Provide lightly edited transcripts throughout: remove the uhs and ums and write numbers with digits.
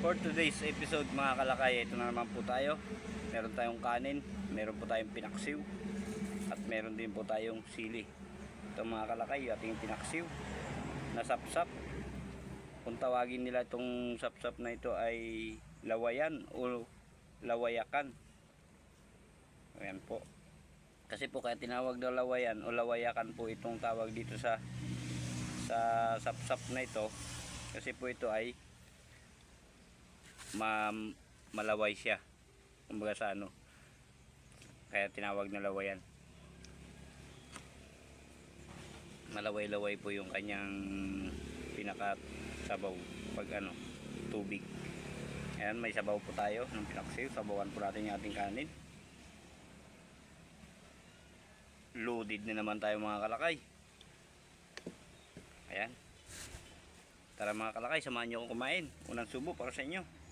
For today's episode mga kalakay, ito na naman po tayo. Meron tayong kanin, meron po tayong pinaksiw, at meron din po tayong sili. Ito mga kalakay, ating pinaksiw na sapsap. Kung tawagin nila itong sapsap na ito ay lawayan o lawayakan. Ayan po. Kasi po kaya tinawag daw lawayan o lawayakan po itong tawag dito sa sapsap na ito. Kasi po ito ay malaway siya, kumbaga sa ano, kaya tinawag na lawayan. Malaway-laway po yung kanyang pinakasabaw pag ano, tubig. Ayan, may sabaw po tayo ng pinaksiw. Sabawan po natin yung ating kanin. Loaded na naman tayo mga kalakay. Ayan, tara mga kalakay, samahan nyo akong kumain. Unang subo para sa inyo.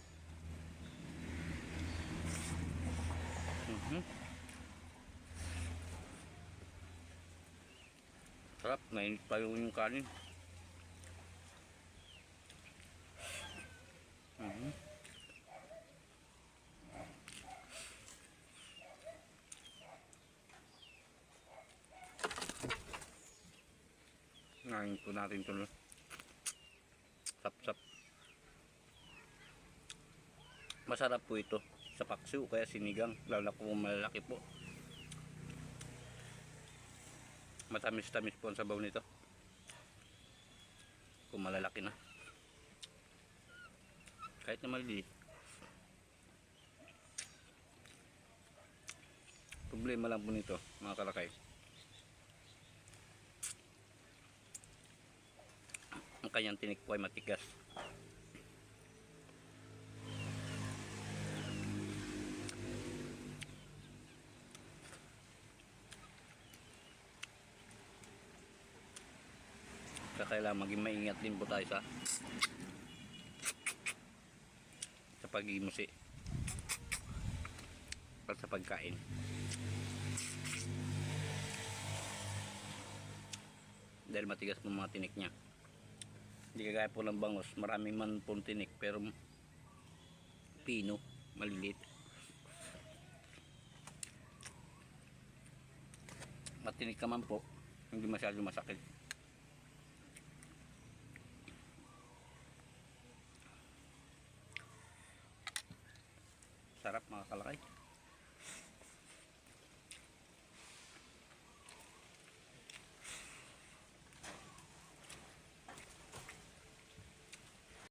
Sarap, mainit pa yung kanin. Ngayon po natin ito, sap-sap. Masarap po ito sa paksiw kaya sinigang, lalo na kung malalaki po. Matamis-tamis po ang sabaw nito kung malalaki na. Kahit na maliliit, problema lang po nito mga kalakay, ang kanyang tinik po ay matigas. Kaya kailangan maging maingat din po tayo sa pag-imusi at sa pagkain. Dahil matigas po mga tinik niya. Hindi kagaya po ng bangus, maraming man pong tinik pero pino, maliliit. Matinik naman po, hindi masyado masakit. Sarap mga kalakay.